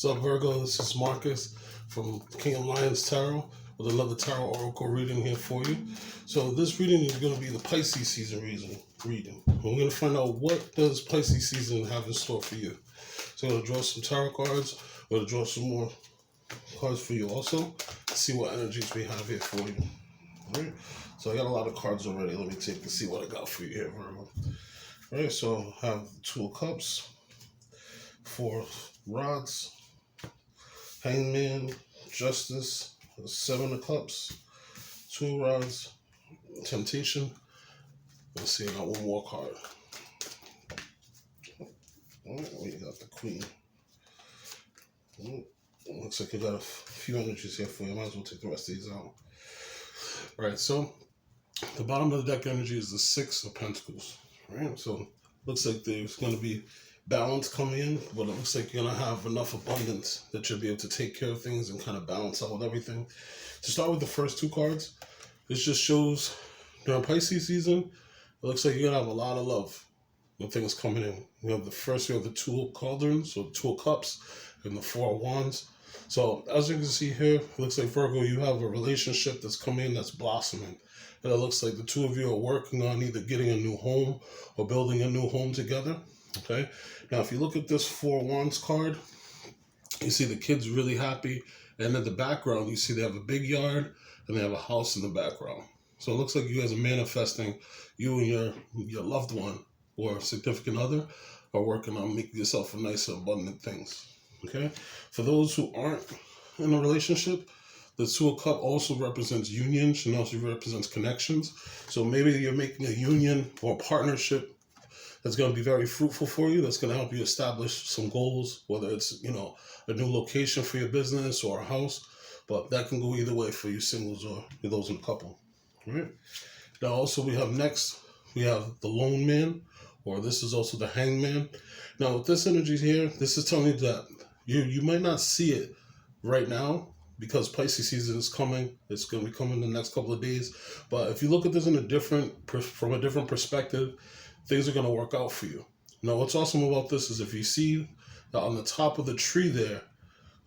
What's up, Virgo? This is Marcus from King of Lions Tarot with another Tarot Oracle reading here for you. So this reading is going to be the Pisces season reading. We're going to find out what does Pisces season have in store for you. So I'm going to draw some tarot cards. I'm going to draw some more cards for you also. See what energies we have here for you. All right. So I got a lot of cards already. Let me take and see what I got for you here, Virgo. All right. So I have the Two of Cups, Four Rods, Hangman, Justice, Seven of Cups, Two Rods, Temptation. Let's see, I got one more card. Alright, we got the Queen. Looks like I got a few energies here for you. I might as well take the rest of these out. Alright, so the bottom of the deck energy is the Six of Pentacles. Right, so looks like there's going to be balance coming in, but it looks like you're going to have enough abundance that you'll be able to take care of things and kind of balance out with everything. To start with the first two cards, this just shows during Pisces season, it looks like you're going to have a lot of love when things coming in. You have the first, you have the Two of Cauldrons, so Two of Cups, and the Four of Wands. So as you can see here, it looks like Virgo, you have a relationship that's coming in that's blossoming. And it looks like the two of you are working on either getting a new home or building a new home together. Okay, now if you look at this Four Wands card, you see the kids really happy, and in the background you see they have a big yard and they have a house in the background. So it looks like you guys are manifesting, you and your loved one or significant other are working on making yourself a nice abundant things. Okay, for those who aren't in a relationship, the Two of Cups also represents unions and also represents connections. So maybe you're making a union or a partnership that's going to be very fruitful for you. That's going to help you establish some goals, whether it's, a new location for your business or a house. But that can go either way for you singles or those in a couple. All right. Now also we have the Lone Man, or this is also the Hangman. Now with this energy here, this is telling you that you might not see it right now, because Pisces season is coming. It's going to be coming in the next couple of days. But if you look at this from a different perspective, things are going to work out for you. Now, what's awesome about this is if you see that on the top of the tree there,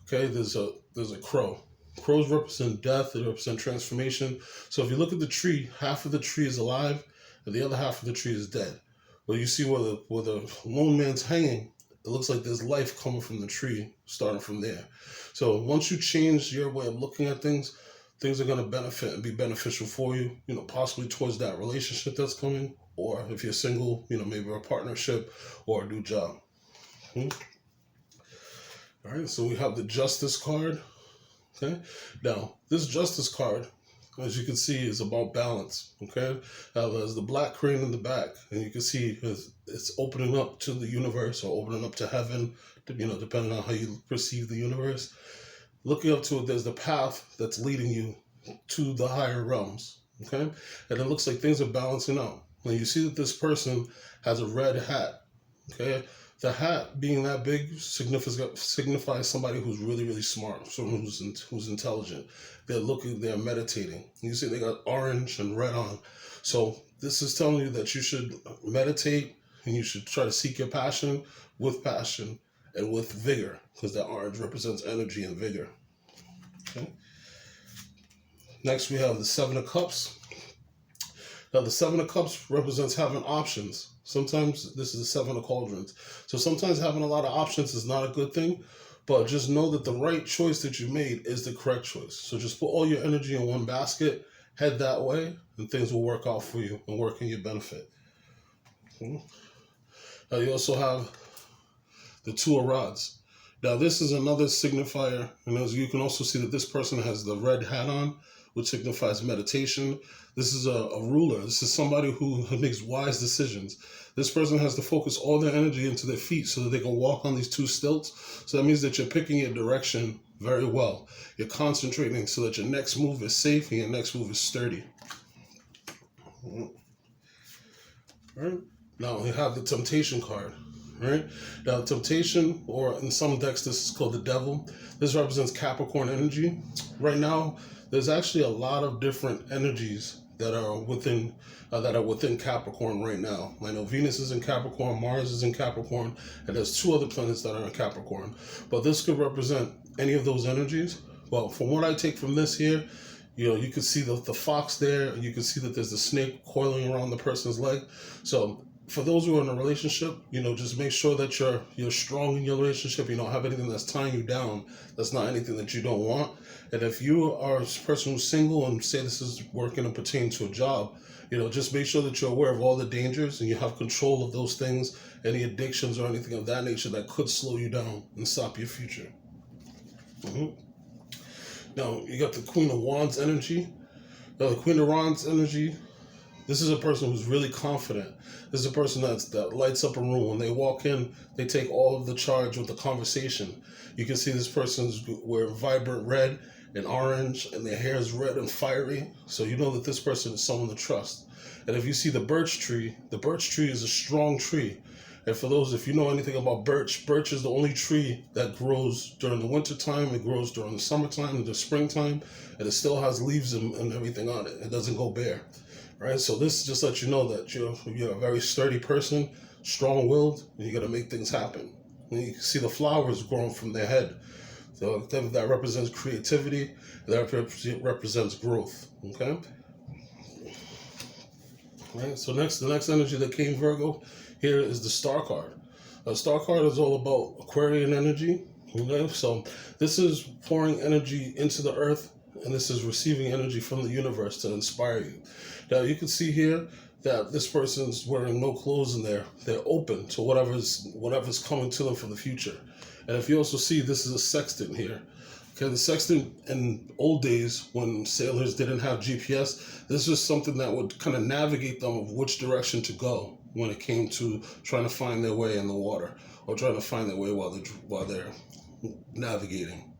okay, there's a crow. Crows represent death. They represent transformation. So if you look at the tree, half of the tree is alive and the other half of the tree is dead. But you see where the lone man's hanging, it looks like there's life coming from the tree, starting from there. So once you change your way of looking at things, things are going to benefit and be beneficial for you, possibly towards that relationship that's coming, or if you're single, maybe a partnership or a new job. All right, so we have the Justice card. Okay, now this Justice card, as you can see, is about balance. Okay, now there's the black crane in the back, and you can see it's opening up to the universe or opening up to heaven, depending on how you perceive the universe. Looking up to it, there's the path that's leading you to the higher realms. Okay, and it looks like things are balancing out. When you see that this person has a red hat, okay, the hat being that big signifies somebody who's really, really smart, someone who's intelligent. They're meditating. You see they got orange and red on. So this is telling you that you should meditate and you should try to seek your passion and with vigor, because that orange represents energy and vigor. Okay. Next we have the Seven of Cups. Now, the Seven of Cups represents having options. Sometimes this is the Seven of Cauldrons. So sometimes having a lot of options is not a good thing, but just know that the right choice that you made is the correct choice. So just put all your energy in one basket, head that way, and things will work out for you and work in your benefit. Okay. Now, you also have the Two of Rods. Now, this is another signifier, and as you can also see that this person has the red hat on, which signifies meditation. This is a ruler. This is somebody who makes wise decisions. This person has to focus all their energy into their feet so that they can walk on these two stilts. So that means that you're picking your direction very well. You're concentrating so that your next move is safe and your next move is sturdy. All right. Now we have the Temptation card. Right? Now, Temptation, or in some decks, this is called the Devil. This represents Capricorn energy. Right now, there's actually a lot of different energies that are within Capricorn right now. I know Venus is in Capricorn, Mars is in Capricorn, and there's 2 other planets that are in Capricorn. But this could represent any of those energies. Well, from what I take from this here, you can see the fox there, and you can see that there's a snake coiling around the person's leg. So for those who are in a relationship, just make sure that you're strong in your relationship. You don't have anything that's tying you down. That's not anything that you don't want. And if you are a person who's single and say this is working and pertaining to a job, just make sure that you're aware of all the dangers and you have control of those things, any addictions or anything of that nature that could slow you down and stop your future. Now, you got the Queen of Wands energy. Now, the Queen of Wands energy, this is a person who's really confident. This is a person that lights up a room. When they walk in, they take all of the charge with the conversation. You can see this person's wearing vibrant red and orange, and their hair is red and fiery. So you know that this person is someone to trust. And if you see the birch tree is a strong tree. And for those, if you know anything about birch is the only tree that grows during the winter time. It grows during the summertime and the springtime, and it still has leaves and everything on it. It doesn't go bare, right? So this just lets you know that you're a very sturdy person, strong-willed, and you got to make things happen. And you can see the flowers growing from their head. So that represents creativity. That represents growth. Okay. Right. So the next energy that came, Virgo, here is the Star card. The Star card is all about Aquarian energy. Okay. So this is pouring energy into the earth, and this is receiving energy from the universe to inspire you. Now you can see here that this person's wearing no clothes in there. They're open to whatever's coming to them for the future. And if you also see, this is a sextant here. Okay, the sextant in old days when sailors didn't have GPS, this was something that would kind of navigate them of which direction to go when it came to trying to find their way in the water or trying to find their way while they're navigating.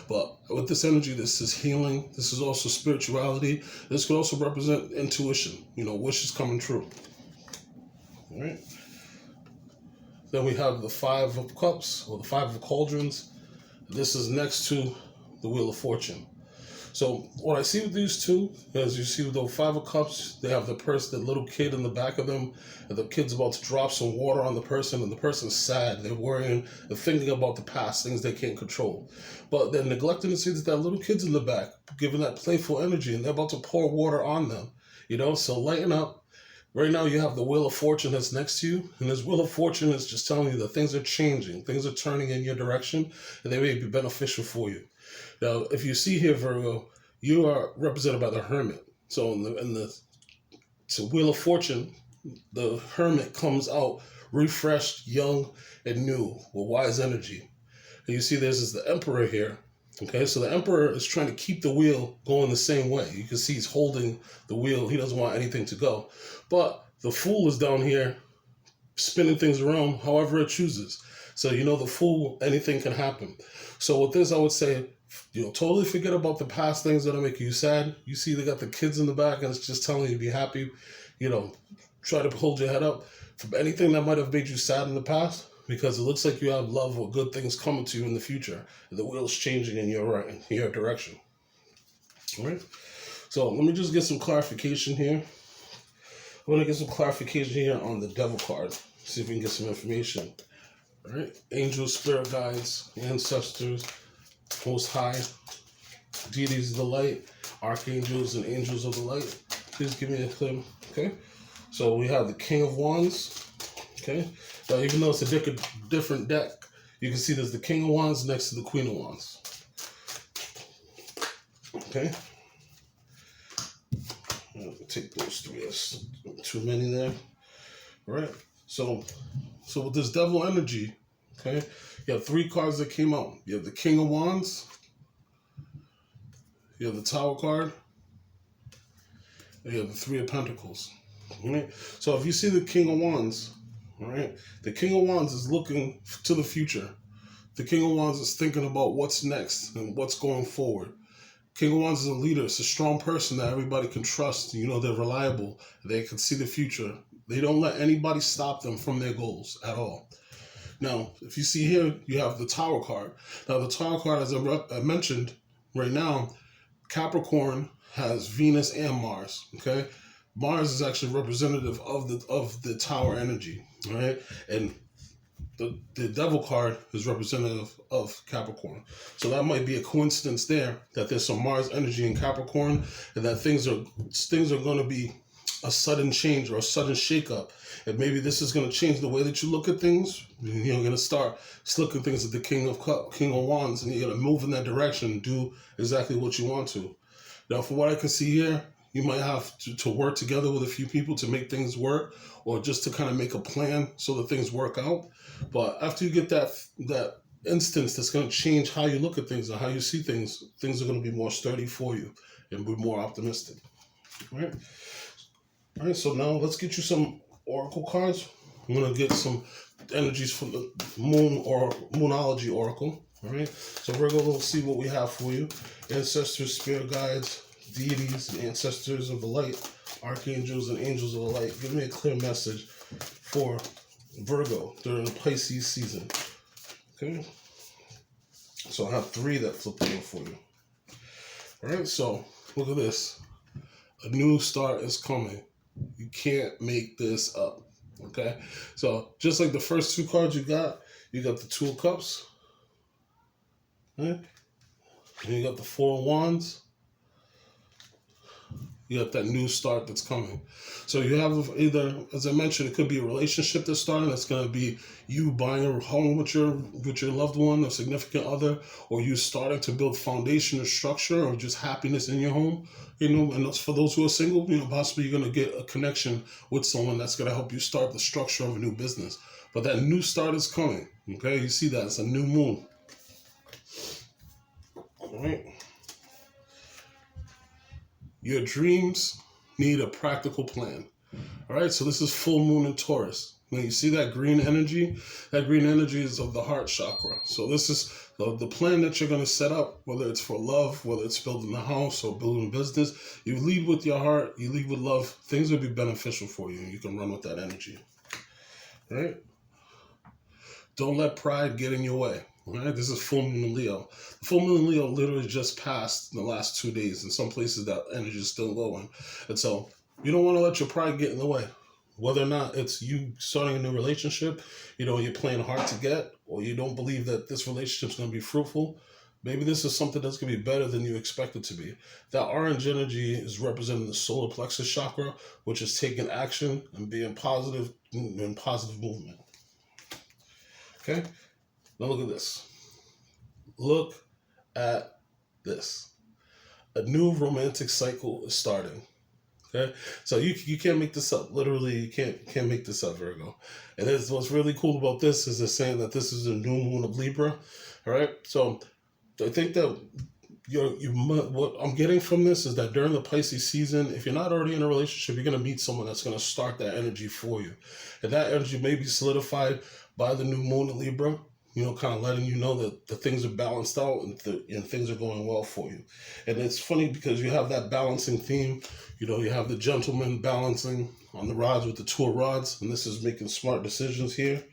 But with this energy, this is healing. This is also spirituality. This could also represent intuition, wishes coming true. All right. Then we have the 5 of Cups, or the 5 of Cauldrons. This is next to the Wheel of Fortune. So what I see with these two, as you see with the 5 of Cups, they have the little kid in the back of them, and the kid's about to drop some water on the person, and the person's sad. They're worrying and thinking about the past, things they can't control. But they're neglecting to see that little kid's in the back, giving that playful energy, and they're about to pour water on them. So lighten up. Right now you have the Wheel of Fortune that's next to you, and this Wheel of Fortune is just telling you that things are changing, things are turning in your direction, and they may be beneficial for you. Now, if you see here, Virgo, you are represented by the Hermit. So in the Wheel of Fortune, the Hermit comes out refreshed, young, and new, with wise energy. And you see there's the Emperor here. Okay, so the Emperor is trying to keep the wheel going the same way. You can see he's holding the wheel. He doesn't want anything to go. But the Fool is down here spinning things around however it chooses. So the Fool, anything can happen. So with this, I would say, totally forget about the past things that are making you sad. You see they got the kids in the back, and it's just telling you to be happy. Try to hold your head up from anything that might have made you sad in the past, because it looks like you have love or good things coming to you in the future. The wheel's changing in your direction. All right? So let me just get some clarification here. I want to get some clarification here on the Devil card. See if we can get some information. All right? Angels, spirit guides, ancestors, Most High, deities of the light, archangels, and angels of the light. Please give me a clue. Okay? So we have the King of Wands. Okay? Now, even though it's a different deck, you can see there's the King of Wands next to the Queen of Wands. Okay? I'll take those 3. There's too many there. All right? So with this Devil energy, okay, you have 3 cards that came out. You have the King of Wands, you have the Tower card, and you have the 3 of Pentacles. All right? So if you see the King of Wands, all right, the King of Wands is looking to the future. The King of Wands is thinking about what's next and what's going forward. King of Wands is a leader. It's a strong person that everybody can trust. They're reliable. They can see the future. They don't let anybody stop them from their goals at all. Now, if you see here, you have the Tower card. Now, the Tower card, as I mentioned right now, Capricorn has Venus and Mars. Okay, Mars is actually representative of the Tower energy, right? And the Devil card is representative of Capricorn. So that might be a coincidence there that there's some Mars energy in Capricorn, and that things are going to be a sudden change or a sudden shakeup. And maybe this is going to change the way that you look at things. You're going to start looking at things at the King of Wands, and you're going to move in that direction and do exactly what you want to. Now, from what I can see here, you might have to work together with a few people to make things work, or just to kind of make a plan so that things work out. But after you get that instance that's going to change how you look at things and how you see things, things are going to be more sturdy for you and be more optimistic. All right? All right, so now let's get you some oracle cards. I'm going to get some energies from the moon or moonology oracle. All right, so Virgo, we'll see what we have for you. Ancestors, spirit guides, deities, and ancestors of the light, archangels, and angels of the light. Give me a clear message for Virgo during the Pisces season. Okay, so I have 3 that flip over for you. All right, so look at this. A new start is coming. You can't make this up. Okay, so just like the first 2 cards you got the 2 of Cups. Okay? And you got the 4 of Wands. You got that new start that's coming. So you have either, as I mentioned, it could be a relationship that's starting. That's going to be you buying a home with your loved one or significant other, or you starting to build foundation or structure, or just happiness in your home. And that's for those who are single. Possibly you're going to get a connection with someone that's going to help you start the structure of a new business. But that new start is coming. Okay, you see that it's a new moon. All right. Your dreams need a practical plan. All right, so this is full moon in Taurus. Now you see that green energy? That green energy is of the heart chakra. So this is the plan that you're going to set up, whether it's for love, whether it's building a house or building a business. You lead with your heart, you lead with love. Things will be beneficial for you. You can run with that energy. All right? Don't let pride get in your way. All right, this is full moon in Leo. The full moon in Leo literally just passed in the last 2 days. In some places, that energy is still going. And so you don't want to let your pride get in the way. Whether or not it's you starting a new relationship, you're playing hard to get, or you don't believe that this relationship is going to be fruitful, maybe this is something that's going to be better than you expect it to be. That orange energy is representing the solar plexus chakra, which is taking action and being positive in positive movement. Okay? Now look at this. Look at this. A new romantic cycle is starting. Okay, so you can't make this up. Literally, you can't make this up, Virgo. And what's really cool about this is they're saying that this is a new moon of Libra. All right, so I think that what I'm getting from this is that during the Pisces season, if you're not already in a relationship, you're gonna meet someone that's gonna start that energy for you, and that energy may be solidified by the new moon in Libra. Kind of letting you know that the things are balanced out and things are going well for you. And it's funny because you have that balancing theme. You have the gentleman balancing on the rods with the 2 of rods, and this is making smart decisions here,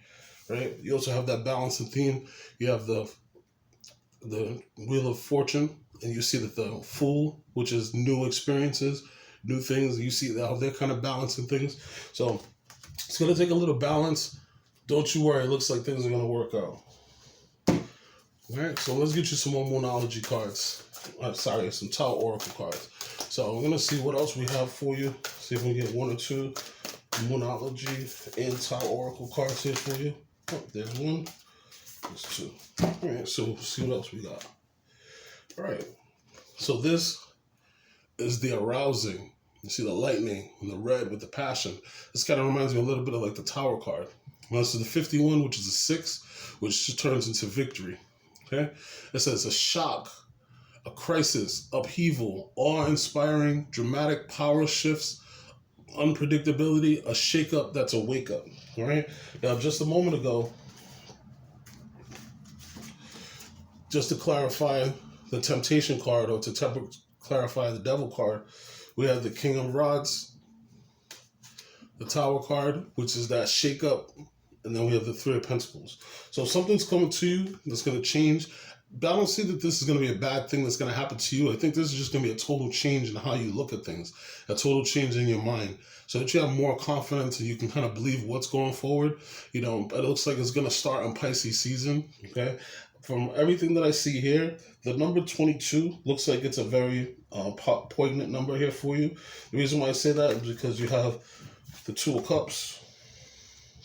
right? You also have that balancing theme. You have the Wheel of Fortune, and you see that the Fool, which is new experiences, new things. You see how they're kind of balancing things. So it's going to take a little balance. Don't you worry. It looks like things are going to work out. All right, so let's get you some more moonology cards. Some Tao Oracle cards. So we're going to see what else we have for you. See if we can get 1 or 2 moonology and Tao Oracle cards here for you. Oh, there's 1. There's 2. All right, so we'll see what else we got. All right, so this is the arousing. You see the lightning and the red with the passion. This kind of reminds me a little bit of like the Tower card. Now, this is the 51, which is a 6, which turns into victory. Okay, it says a shock, a crisis, upheaval, awe-inspiring, dramatic power shifts, unpredictability, a shake-up that's a wake-up. All right. Now, just a moment ago, just to clarify the temptation card, or to clarify the devil card, we have the King of Rods, the Tower card, which is that shake-up. And then we have the 3 of Pentacles. So something's coming to you that's going to change. I don't see that this is going to be a bad thing that's going to happen to you. I think this is just going to be a total change in how you look at things, a total change in your mind, so that you have more confidence and you can kind of believe what's going forward. You know, but it looks like it's going to start in Pisces season. Okay, from everything that I see here, the number 22 looks like it's a very poignant number here for you. The reason why I say that is because you have the Two of Cups.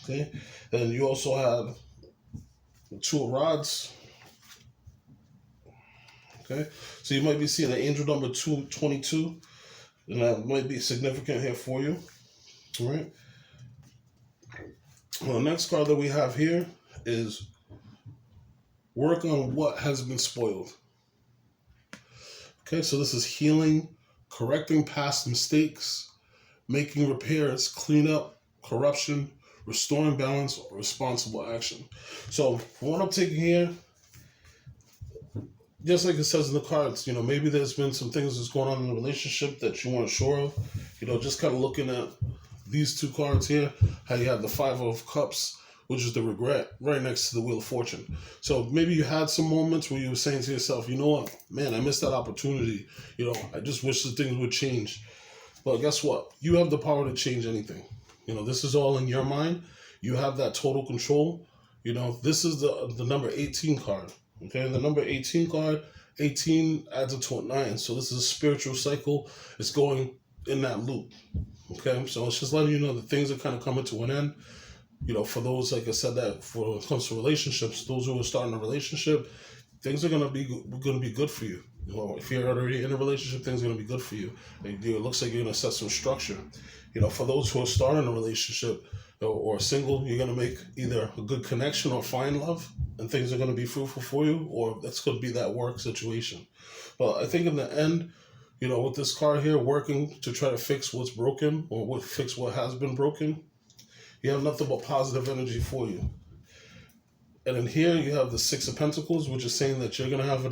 Okay, and you also have the Two of Rods. Okay, so you might be seeing an angel number 222, and that might be significant here for you. All right. Well, the next card that we have here is work on what has been spoiled. Okay, so this is healing, correcting past mistakes, making repairs, clean up, corruption, restoring balance, or responsible action. So, from what I'm taking here, just like it says in the cards, you know, maybe there's been some things that's going on in the relationship that you weren't sure of. You know, just kind of looking at these two cards here, how you have the Five of Cups, which is the regret, right next to the Wheel of Fortune. So maybe you had some moments where you were saying to yourself, you know what, man, I missed that opportunity. You know, I just wish that things would change. But guess what? You have the power to change anything. You know, this is all in your mind. You have that total control. You know, this is the number 18 card. Okay, the number 18 card, 18 adds up to a 9. So this is a spiritual cycle. It's going in that loop. Okay, so it's just letting you know that things are kind of coming to an end. You know, for those, like I said, that for when it comes to relationships, those who are starting a relationship, things are gonna be good for you. You know, if you're already in a relationship, things are gonna be good for you. It looks like you're gonna set some structure. You know, for those who are starting a relationship or single, you're gonna make either a good connection or find love, and things are gonna be fruitful for you, or that's gonna be that work situation. But I think in the end, you know, with this card here, working to try to fix what's broken or fix what has been broken, you have nothing but positive energy for you. And in here you have the Six of Pentacles, which is saying that you're gonna have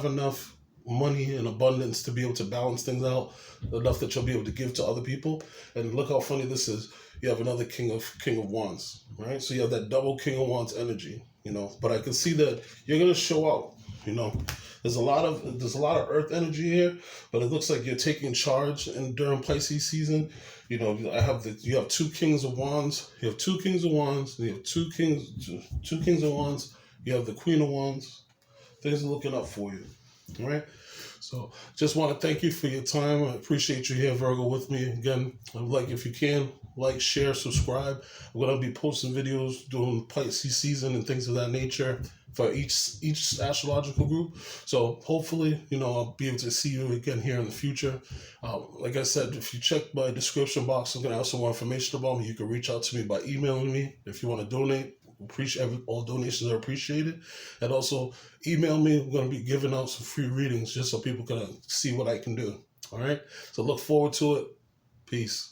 enough money and abundance to be able to balance things out, enough that you'll be able to give to other people. And look how funny this is. You have another King of Wands, right? So you have that double King of Wands energy, you know. But I can see that you're gonna show out, you know. There's a lot of earth energy here, but it looks like you're taking charge during Pisces season. You know, you have two Kings of Wands, you have two Kings of Wands, you have two Kings of Wands, you have the Queen of Wands. Things are looking up for you. All right. So just want to thank you for your time. I appreciate you here, Virgo, with me again. Like, if you can, like, share, subscribe. I'm gonna be posting videos doing Pisces season and things of that nature for each astrological group. So hopefully, you know, I'll be able to see you again here in the future. Like I said, if you check my description box, I'm gonna have some more information about me. You can reach out to me by emailing me if you want to donate. All donations are appreciated. And also email me. I'm going to be giving out some free readings just so people can see what I can do. All right. So look forward to it. Peace.